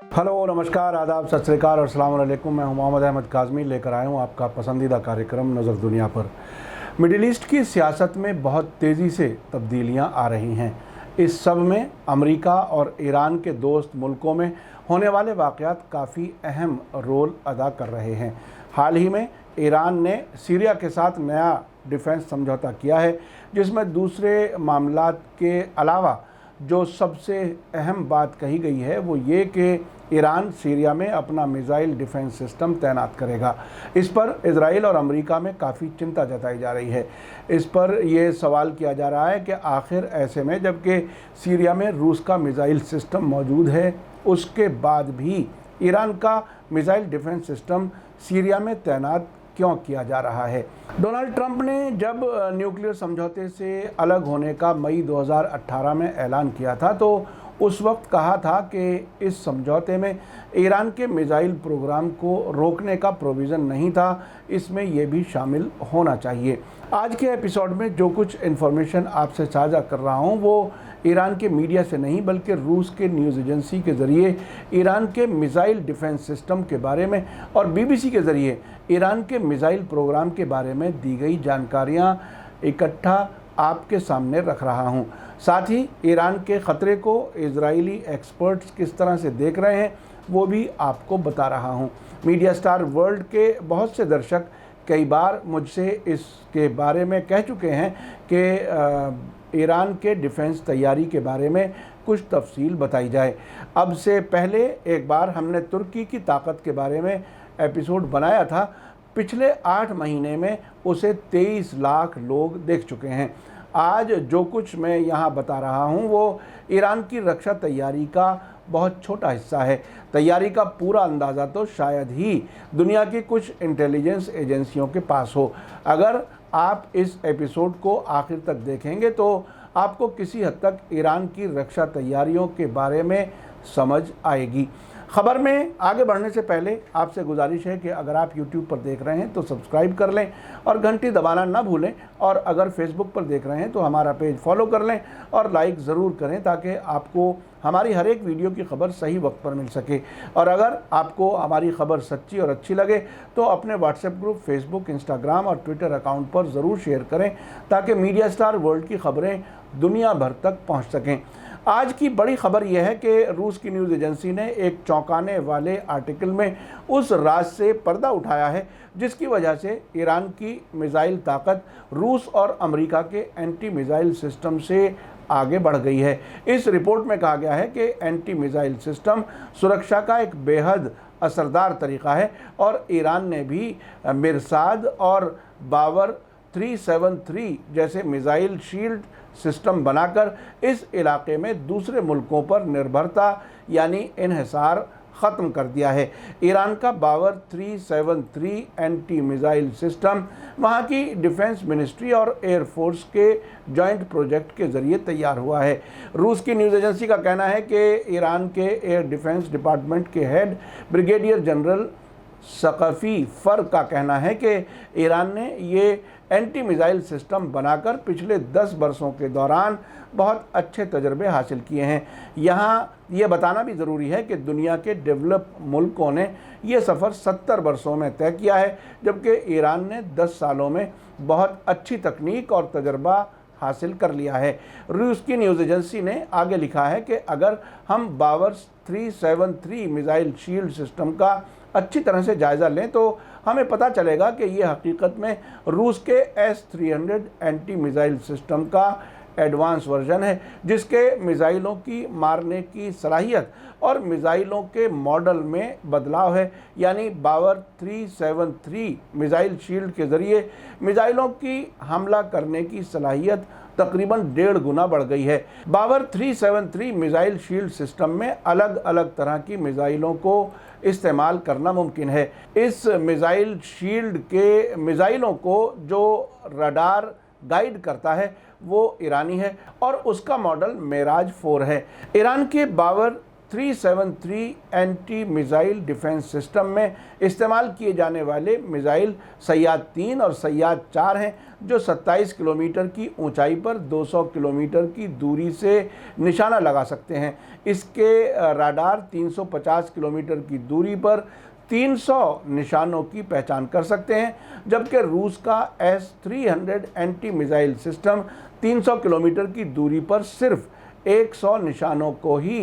Hello, नमस्कार, आदाब, सत श्री अकाल और अस्सलाम वालेकुम। मैं हूं मोहम्मद अहमद काज़मी, लेकर आया हूं आपका पसंदीदा कार्यक्रम नज़र दुनिया पर। मिडिल ईस्ट की सियासत में बहुत तेज़ी से तब्दीलियां आ रही हैं। इस सब में अमेरिका और ईरान के दोस्त मुल्कों में होने वाले वाक़यात काफ़ी अहम रोल अदा कर रहे हैं। हाल ही में ईरान ने सीरिया के साथ नया डिफेंस समझौता किया है, जिसमें दूसरे मामलात के अलावा जो सबसे अहम बात कही गई है वो ये कि ईरान सीरिया में अपना मिसाइल डिफेंस सिस्टम तैनात करेगा। इस पर इजराइल और अमेरिका में काफ़ी चिंता जताई जा रही है। इस पर यह सवाल किया जा रहा है कि आखिर ऐसे में जबकि सीरिया में रूस का मिसाइल सिस्टम मौजूद है, उसके बाद भी ईरान का मिसाइल डिफेंस सिस्टम सीरिया में तैनात क्यों किया जा रहा है। डोनाल्ड ट्रंप ने जब न्यूक्लियर समझौते से अलग होने का मई 2018 में ऐलान किया था तो उस वक्त कहा था कि इस समझौते में ईरान के मिसाइल प्रोग्राम को रोकने का प्रोविज़न नहीं था, इसमें यह भी शामिल होना चाहिए। आज के एपिसोड में जो कुछ इन्फॉर्मेशन आपसे साझा कर रहा हूं वो ईरान के मीडिया से नहीं बल्कि रूस के न्यूज़ एजेंसी के ज़रिए ईरान के मिसाइल डिफेंस सिस्टम के बारे में और बीबीसी के ज़रिए ईरान के मिसाइल प्रोग्राम के बारे में दी गई जानकारियां इकट्ठा आपके सामने रख रहा हूं। साथ ही ईरान के ख़तरे को इजरायली एक्सपर्ट्स किस तरह से देख रहे हैं वो भी आपको बता रहा हूं। मीडिया स्टार वर्ल्ड के बहुत से दर्शक कई बार मुझसे इसके बारे में कह चुके हैं कि ईरान के डिफेंस तैयारी के बारे में कुछ तफसील बताई जाए। अब से पहले एक बार हमने तुर्की की ताकत के बारे में एपिसोड बनाया था। पिछले 8 महीने में उसे 23 लाख लोग देख चुके हैं। आज जो कुछ मैं यहाँ बता रहा हूँ वो ईरान की रक्षा तैयारी का बहुत छोटा हिस्सा है। तैयारी का पूरा अंदाज़ा तो शायद ही दुनिया की कुछ इंटेलिजेंस एजेंसियों के पास हो। अगर आप इस एपिसोड को आखिर तक देखेंगे तो आपको किसी हद तक ईरान की रक्षा तैयारियों के बारे में समझ आएगी। खबर में आगे बढ़ने से पहले आपसे गुजारिश है कि अगर आप YouTube पर देख रहे हैं तो सब्सक्राइब कर लें और घंटी दबाना ना भूलें, और अगर Facebook पर देख रहे हैं तो हमारा पेज फॉलो कर लें और लाइक ज़रूर करें ताकि आपको हमारी हर एक वीडियो की खबर सही वक्त पर मिल सके। और अगर आपको हमारी खबर सच्ची और अच्छी लगे तो अपने व्हाट्सएप ग्रुप, फेसबुक, इंस्टाग्राम और ट्विटर अकाउंट पर ज़रूर शेयर करें ताकि मीडिया स्टार वर्ल्ड की खबरें दुनिया भर तक पहुँच सकें। आज की बड़ी खबर यह है कि रूस की न्यूज़ एजेंसी ने एक चौंकाने वाले आर्टिकल में उस राज से पर्दा उठाया है जिसकी वजह से ईरान की मिसाइल ताकत रूस और अमेरिका के एंटी मिसाइल सिस्टम से आगे बढ़ गई है। इस रिपोर्ट में कहा गया है कि एंटी मिसाइल सिस्टम सुरक्षा का एक बेहद असरदार तरीका है और ईरान ने भी मिरसाद और बावर 373 जैसे मिसाइल शील्ड सिस्टम बनाकर इस इलाके में दूसरे मुल्कों पर निर्भरता यानी इन्हिसार ख़त्म कर दिया है। ईरान का बावर 373 एंटी मिसाइल सिस्टम वहाँ की डिफेंस मिनिस्ट्री और एयरफोर्स के जॉइंट प्रोजेक्ट के ज़रिए तैयार हुआ है। रूस की न्यूज़ एजेंसी का कहना है कि ईरान के एयर डिफेंस डिपार्टमेंट के हेड ब्रिगेडियर जनरल सकफ़ी फ़र का कहना है कि ईरान ने ये एंटी मिसाइल सिस्टम बनाकर पिछले 10 वर्षों के दौरान बहुत अच्छे तजर्बे हासिल किए हैं। यहाँ ये बताना भी ज़रूरी है कि दुनिया के डेवलप मुल्कों ने ये सफ़र 70 वर्षों में तय किया है, जबकि ईरान ने 10 सालों में बहुत अच्छी तकनीक और तजर्बा हासिल कर लिया है। रूस की न्यूज़ एजेंसी ने आगे लिखा है कि अगर हम बावर 373 मिसाइल शील्ड सिस्टम का अच्छी तरह से जायज़ा लें तो हमें पता चलेगा कि ये हकीकत में रूस के S-300 एंटी मिसाइल सिस्टम का एडवांस वर्जन है, जिसके मिसाइलों की मारने की सलाहियत और मिसाइलों के मॉडल में बदलाव है। यानी बावर 373 मिसाइल शील्ड के ज़रिए मिसाइलों की हमला करने की सलाहियत तकरीबन 1.5 गुना बढ़ गई है। बावर 373 मिसाइल शील्ड सिस्टम में अलग अलग तरह की मिसाइलों को इस्तेमाल करना मुमकिन है। इस मिसाइल शील्ड के मिसाइलों को जो रडार गाइड करता है वो ईरानी है और उसका मॉडल मेराज 4 है। ईरान के बावर 373 एंटी मिसाइल डिफेंस सिस्टम में इस्तेमाल किए जाने वाले मिसाइल सैयाद 3 और सैयाद 4 हैं, जो 27 किलोमीटर की ऊंचाई पर 200 किलोमीटर की दूरी से निशाना लगा सकते हैं। इसके राडार 350 किलोमीटर की दूरी पर 300 निशानों की पहचान कर सकते हैं, जबकि रूस का S-300 anti missile system 300 kilometre की दूरी पर सिर्फ 100 निशानों को ही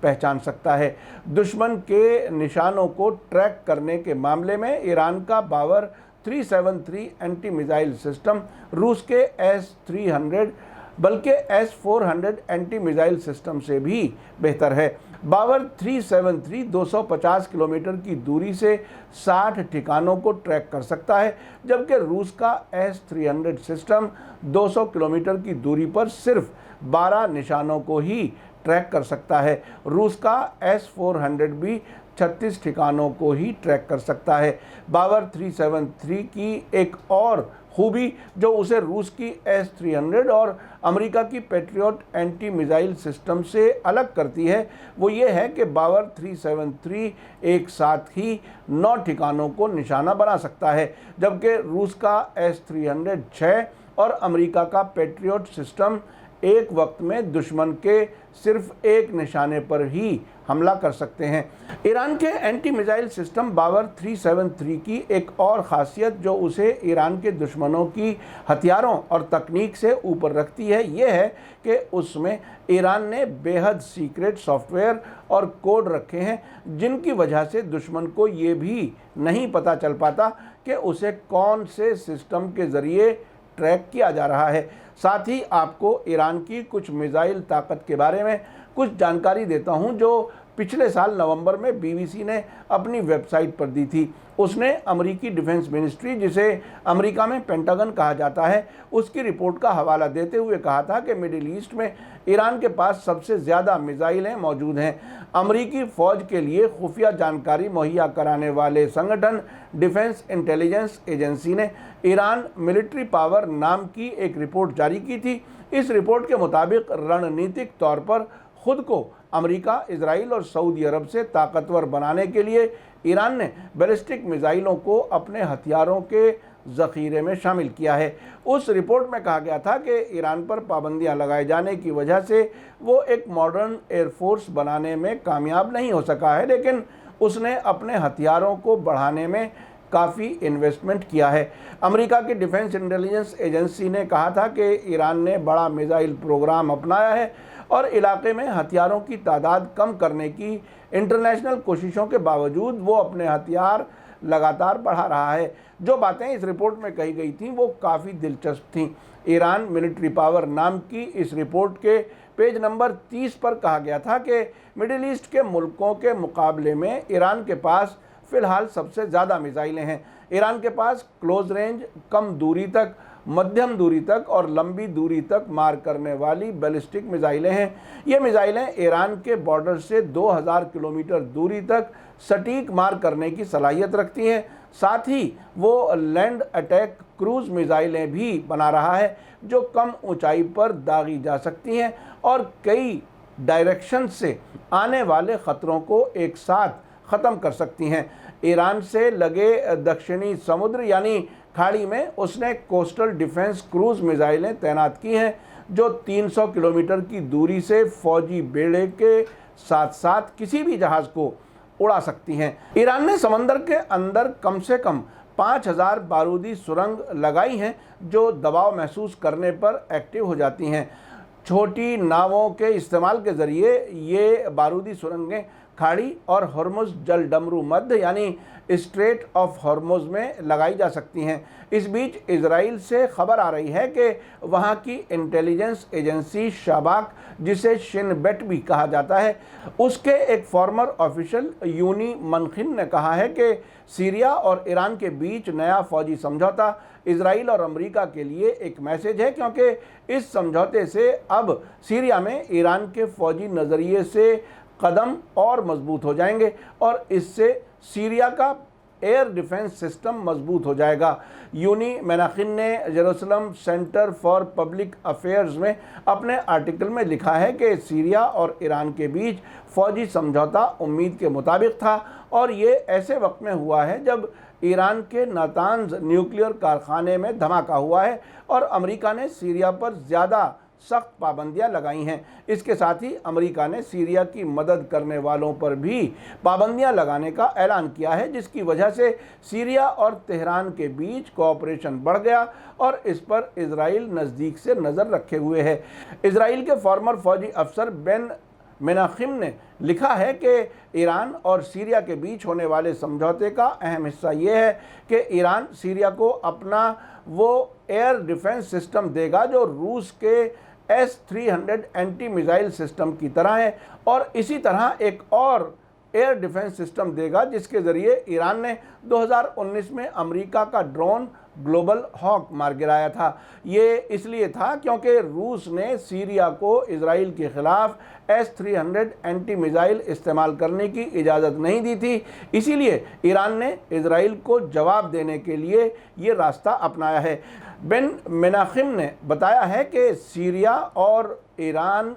पहचान सकता है। दुश्मन के निशानों को ट्रैक करने के मामले में ईरान का बावर 373 एंटी मिसाइल सिस्टम रूस के S-300 बल्कि S-400 एंटी मिसाइल सिस्टम से भी बेहतर है। बावर 373 250 किलोमीटर की दूरी से 60 ठिकानों को ट्रैक कर सकता है, जबकि रूस का S-300 सिस्टम 200 किलोमीटर की दूरी पर सिर्फ 12 निशानों को ही ट्रैक कर सकता है। रूस का S-400 भी 36 ठिकानों को ही ट्रैक कर सकता है। बावर 373 की एक और खूबी जो उसे रूस की S-300 और अमेरिका की पैट्रियट एंटी मिसाइल सिस्टम से अलग करती है, वो ये है कि बावर 373 एक साथ ही 9 ठिकानों को निशाना बना सकता है, जबकि रूस का S-300 6 और अमेरिका का पैट्रियट सिस्टम एक वक्त में दुश्मन के सिर्फ एक निशाने पर ही हमला कर सकते हैं। ईरान के एंटी मिसाइल सिस्टम बावर 373 की एक और ख़ासियत जो उसे ईरान के दुश्मनों की हथियारों और तकनीक से ऊपर रखती है, ये है कि उसमें ईरान ने बेहद सीक्रेट सॉफ्टवेयर और कोड रखे हैं, जिनकी वजह से दुश्मन को ये भी नहीं पता चल पाता कि उसे कौन से सिस्टम के ज़रिए ट्रैक किया जा रहा है। साथ ही आपको ईरान की कुछ मिसाइल ताकत के बारे में कुछ जानकारी देता हूं, जो पिछले साल नवंबर में बीबीसी ने अपनी वेबसाइट पर दी थी। उसने अमेरिकी डिफेंस मिनिस्ट्री, जिसे अमेरिका में पेंटागन कहा जाता है, उसकी रिपोर्ट का हवाला देते हुए कहा था कि मिडिल ईस्ट में ईरान के पास सबसे ज़्यादा मिसाइलें मौजूद हैं। अमेरिकी फ़ौज के लिए खुफिया जानकारी मुहैया कराने वाले संगठन डिफेंस इंटेलिजेंस एजेंसी ने ईरान मिलिट्री पावर नाम की एक रिपोर्ट जारी की थी। इस रिपोर्ट के मुताबिक रणनीतिक तौर पर खुद को अमेरिका, इजराइल और सऊदी अरब से ताकतवर बनाने के लिए ईरान ने बैलिस्टिक मिसाइलों को अपने हथियारों के ज़ख़ीरे में शामिल किया है। उस रिपोर्ट में कहा गया था कि ईरान पर पाबंदियां लगाए जाने की वजह से वो एक मॉडर्न एयरफोर्स बनाने में कामयाब नहीं हो सका है, लेकिन उसने अपने हथियारों को बढ़ाने में काफ़ी इन्वेस्टमेंट किया है। अमेरिका की डिफेंस इंटेलिजेंस एजेंसी ने कहा था कि ईरान ने बड़ा मिसाइल प्रोग्राम अपनाया है और इलाके में हथियारों की तादाद कम करने की इंटरनेशनल कोशिशों के बावजूद वो अपने हथियार लगातार बढ़ा रहा है। जो बातें इस रिपोर्ट में कही गई थीं वो काफ़ी दिलचस्प थीं। ईरान मिलिट्री पावर नाम की इस रिपोर्ट के पेज नंबर 30 पर कहा गया था कि मिडिल ईस्ट के मुल्कों के मुकाबले में ईरान के पास फ़िलहाल सबसे ज़्यादा मिसाइलें हैं। ईरान के पास क्लोज रेंज, कम दूरी तक, मध्यम दूरी तक और लंबी दूरी तक मार करने वाली बैलिस्टिक मिसाइलें हैं। ये मिसाइलें ईरान के बॉर्डर से 2000 किलोमीटर दूरी तक सटीक मार करने की सलाहियत रखती हैं। साथ ही वो लैंड अटैक क्रूज़ मिसाइलें भी बना रहा है, जो कम ऊंचाई पर दागी जा सकती हैं और कई डायरेक्शन से आने वाले ख़तरों को एक साथ ख़त्म कर सकती हैं। ईरान से लगे दक्षिणी समुद्र यानी खाड़ी में उसने कोस्टल डिफेंस क्रूज़ मिसाइलें तैनात की हैं, जो 300 किलोमीटर की दूरी से फौजी बेड़े के साथ साथ किसी भी जहाज़ को उड़ा सकती हैं। ईरान ने समंदर के अंदर कम से कम 5000 बारूदी सुरंग लगाई हैं, जो दबाव महसूस करने पर एक्टिव हो जाती हैं। छोटी नावों के इस्तेमाल के ज़रिए ये बारूदी सुरंगें खाड़ी और हॉर्मुज़ जल डमरू मध्य यानी स्ट्रेट ऑफ हॉर्मुज़ में लगाई जा सकती हैं। इस बीच इजराइल से खबर आ रही है कि वहाँ की इंटेलिजेंस एजेंसी शाबाक, जिसे शिन बेट भी कहा जाता है, उसके एक फॉर्मर ऑफिशियल यूनी मनखिन ने कहा है कि सीरिया और ईरान के बीच नया फौजी समझौता इजराइल और अमेरिका के लिए एक मैसेज है, क्योंकि इस समझौते से अब सीरिया में ईरान के फौजी नज़रिए से कदम और मजबूत हो जाएंगे और इससे सीरिया का एयर डिफेंस सिस्टम मजबूत हो जाएगा। यूनी मेनाखिन ने Jerusalem centre for public affairs में अपने आर्टिकल में लिखा है कि सीरिया और ईरान के बीच फौजी समझौता उम्मीद के मुताबिक था और ये ऐसे वक्त में हुआ है जब ईरान के नातांज न्यूक्लियर कारखाने में धमाका हुआ है और अमेरिका ने सीरिया पर ज़्यादा सख्त पाबंदियां लगाई हैं। इसके साथ ही अमेरिका ने सीरिया की मदद करने वालों पर भी पाबंदियां लगाने का ऐलान किया है, जिसकी वजह से सीरिया और तेहरान के बीच कोऑपरेशन बढ़ गया और इस पर इजराइल नज़दीक से नज़र रखे हुए है। इजराइल के फॉर्मर फौजी अफसर बेन मेनाखिम ने लिखा है कि ईरान और सीरिया के बीच होने वाले समझौते का अहम हिस्सा ये है कि ईरान सीरिया को अपना वो एयर डिफेंस सिस्टम देगा जो रूस के S-300 एंटी मिसाइल सिस्टम की तरह है और इसी तरह एक और एयर डिफेंस सिस्टम देगा जिसके ज़रिए ईरान ने 2019 में अमेरिका का ड्रोन ग्लोबल हॉक मार गिराया था। ये इसलिए था क्योंकि रूस ने सीरिया को इजराइल के खिलाफ S-300 एंटी मिसाइल इस्तेमाल करने की इजाज़त नहीं दी थी। इसीलिए ईरान ने इजराइल को जवाब देने के लिए ये रास्ता अपनाया है। बेन मेनाखिम ने बताया है कि सीरिया और ईरान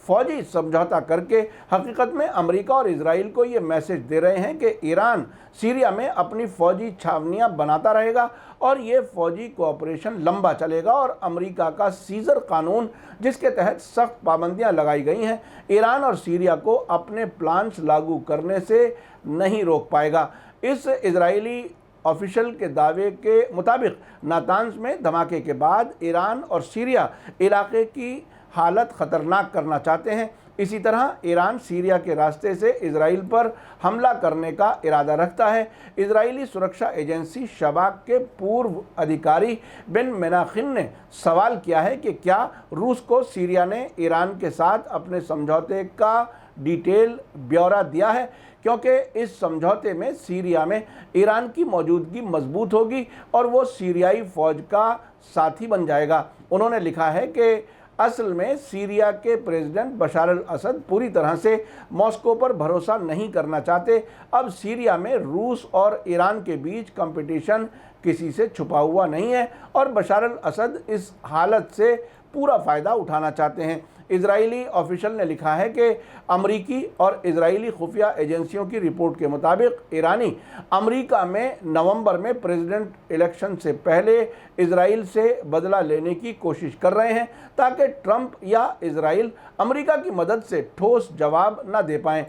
फौजी समझौता करके हकीकत में अमेरिका और इजराइल को ये मैसेज दे रहे हैं कि ईरान सीरिया में अपनी फ़ौजी छावनियां बनाता रहेगा और ये फ़ौजी कोऑपरेशन लंबा चलेगा और अमेरिका का सीज़र कानून जिसके तहत सख्त पाबंदियां लगाई गई हैं ईरान और सीरिया को अपने प्लान्स लागू करने से नहीं रोक पाएगा। इस इजरायली ऑफिशियल के दावे के मुताबिक नातांज में धमाके के बाद ईरान और सीरिया इलाके की हालत ख़तरनाक करना चाहते हैं। इसी तरह ईरान सीरिया के रास्ते से इजराइल पर हमला करने का इरादा रखता है। इजरायली सुरक्षा एजेंसी शबाक के पूर्व अधिकारी बेन मेनाखिन ने सवाल किया है कि क्या रूस को सीरिया ने ईरान के साथ अपने समझौते का डिटेल ब्यौरा दिया है, क्योंकि इस समझौते में सीरिया में ईरान की मौजूदगी मजबूत होगी और वो सीरियाई फ़ौज का साथी बन जाएगा। उन्होंने लिखा है कि असल में सीरिया के प्रेसिडेंट बशार अल असद पूरी तरह से मॉस्को पर भरोसा नहीं करना चाहते। अब सीरिया में रूस और ईरान के बीच कंपटीशन किसी से छुपा हुआ नहीं है और बशार अल असद इस हालत से पूरा फ़ायदा उठाना चाहते हैं। इजरायली ऑफिशियल ने लिखा है कि अमरीकी और इजरायली खुफिया एजेंसियों की रिपोर्ट के मुताबिक ईरानी अमरीका में नवंबर में प्रेसिडेंट इलेक्शन से पहले इजराइल से बदला लेने की कोशिश कर रहे हैं ताकि ट्रंप या इजराइल अमरीका की मदद से ठोस जवाब न दे पाएँ।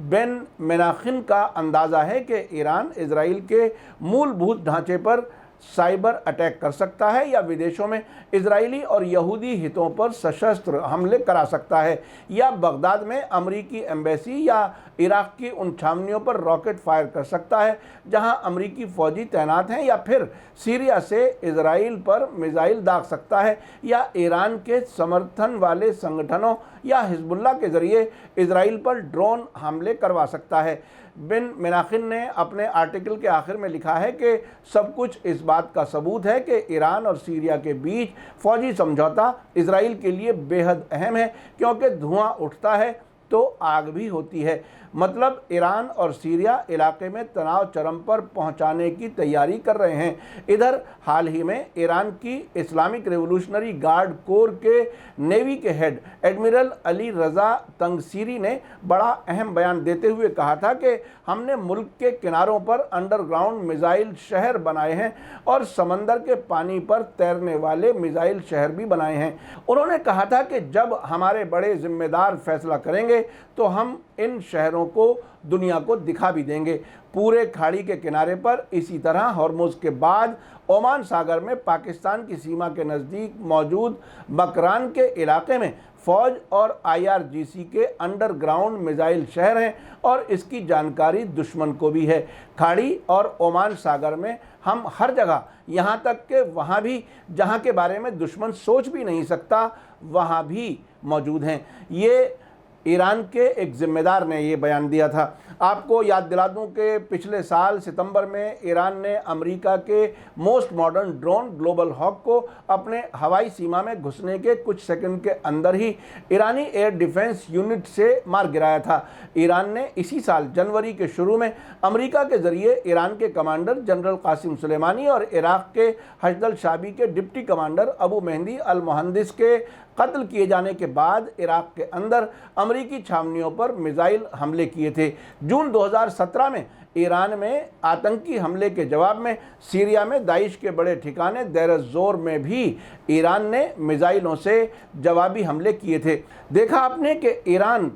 बेन मेनाखिन का अंदाज़ा है कि ईरान इजराइल के मूलभूत ढांचे पर साइबर अटैक कर सकता है या विदेशों में इजरायली और यहूदी हितों पर सशस्त्र हमले करा सकता है या बगदाद में अमरीकी एम्बेसी या इराक की उन छावनियों पर रॉकेट फायर कर सकता है जहां अमरीकी फ़ौजी तैनात हैं, या फिर सीरिया से इजराइल पर मिसाइल दाग सकता है या ईरान के समर्थन वाले संगठनों या हिजबुल्लाह के ज़रिए इजराइल पर ड्रोन हमले करवा सकता है। बेन मेनाखिन ने अपने आर्टिकल के आखिर में लिखा है कि सब कुछ इस बात का सबूत है कि ईरान और सीरिया के बीच फ़ौजी समझौता इजराइल के लिए बेहद अहम है, क्योंकि धुआं उठता है तो आग भी होती है। मतलब ईरान और सीरिया इलाके में तनाव चरम पर पहुंचाने की तैयारी कर रहे हैं। इधर हाल ही में ईरान की इस्लामिक रेवोल्यूशनरी गार्ड कोर के नेवी के हेड एडमिरल अली रज़ा तंगसीरी ने बड़ा अहम बयान देते हुए कहा था कि हमने मुल्क के किनारों पर अंडरग्राउंड मिसाइल शहर बनाए हैं और समंदर के पानी पर तैरने वाले मिसाइल शहर भी बनाए हैं। उन्होंने कहा था कि जब हमारे बड़े जिम्मेदार फैसला करेंगे तो हम इन शहरों को दुनिया को दिखा भी देंगे। पूरे खाड़ी के किनारे पर, इसी तरह हॉर्मुज़ के बाद ओमान सागर में पाकिस्तान की सीमा के नज़दीक मौजूद मकरान के इलाके में फ़ौज और IRGC के अंडरग्राउंड मिसाइल शहर हैं और इसकी जानकारी दुश्मन को भी है। खाड़ी और ओमान सागर में हम हर जगह, यहाँ तक कि वहाँ भी जहाँ के बारे में दुश्मन सोच भी नहीं सकता, वहाँ भी मौजूद हैं। ये ईरान के एक जिम्मेदार ने ये बयान दिया था। आपको याद दिला दूं कि पिछले साल सितंबर में ईरान ने अमेरिका के most modern drone Global Hawk को अपने हवाई सीमा में घुसने के कुछ सेकंड के अंदर ही ईरानी एयर डिफेंस यूनिट से मार गिराया था। ईरान ने इसी साल जनवरी के शुरू में अमेरिका के जरिए ईरान के कमांडर जनरल कासिम सुलेमानी और इराक के हशदल शाबी के डिप्टी कमांडर अबू मेहदी अल मुहंदिस के कत्ल किए जाने के बाद इराक के अंदर अमेरिकी छावनियों पर मिसाइल हमले किए थे। जून 2017 में ईरान में आतंकी हमले के जवाब में सीरिया में दाइश के बड़े ठिकाने देर जोर में भी ईरान ने मिसाइलों से जवाबी हमले किए थे। देखा आपने कि ईरान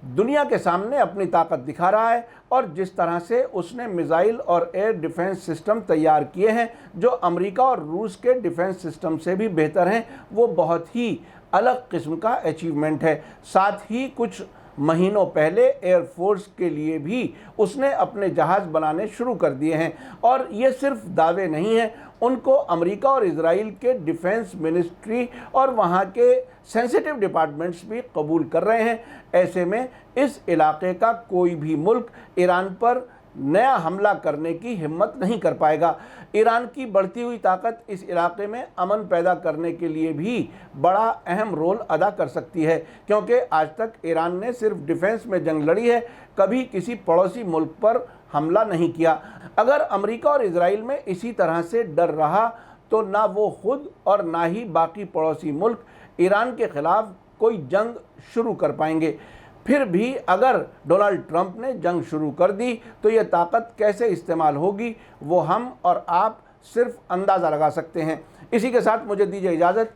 दुनिया के सामने अपनी ताकत दिखा रहा है और जिस तरह से उसने मिसाइल और एयर डिफेंस सिस्टम तैयार किए हैं जो अमेरिका और रूस के डिफेंस सिस्टम से भी बेहतर हैं, वो बहुत ही अलग किस्म का अचीवमेंट है। साथ ही कुछ महीनों पहले एयरफोर्स के लिए भी उसने अपने जहाज़ बनाने शुरू कर दिए हैं और ये सिर्फ दावे नहीं हैं, उनको अमेरिका और इजराइल के डिफेंस मिनिस्ट्री और वहाँ के सेंसिटिव डिपार्टमेंट्स भी कबूल कर रहे हैं। ऐसे में इस इलाके का कोई भी मुल्क ईरान पर नया हमला करने की हिम्मत नहीं कर पाएगा। ईरान की बढ़ती हुई ताकत इस इलाके में अमन पैदा करने के लिए भी बड़ा अहम रोल अदा कर सकती है, क्योंकि आज तक ईरान ने सिर्फ डिफेंस में जंग लड़ी है, कभी किसी पड़ोसी मुल्क पर हमला नहीं किया। अगर अमेरिका और इजराइल में इसी तरह से डर रहा तो ना वो खुद और ना ही बाकी पड़ोसी मुल्क ईरान के खिलाफ कोई जंग शुरू कर पाएंगे। फिर भी अगर डोनाल्ड ट्रंप ने जंग शुरू कर दी तो ये ताकत कैसे इस्तेमाल होगी वो हम और आप सिर्फ अंदाज़ा लगा सकते हैं। इसी के साथ मुझे दीजिए इजाज़त।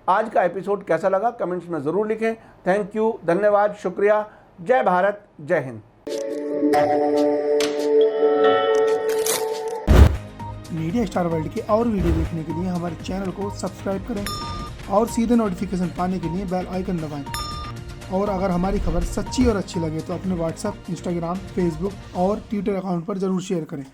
आज का एपिसोड कैसा लगा कमेंट्स में ज़रूर लिखें। थैंक यू, धन्यवाद, शुक्रिया। जय भारत, जय हिंद। मीडिया स्टार वर्ल्ड के और वीडियो देखने के लिए हमारे चैनल को सब्सक्राइब करें और सीधे नोटिफिकेशन पाने के लिए बेल आइकन दबाएं। और अगर हमारी खबर सच्ची और अच्छी लगे तो अपने व्हाट्सएप, इंस्टाग्राम, फेसबुक और ट्विटर अकाउंट पर ज़रूर शेयर करें।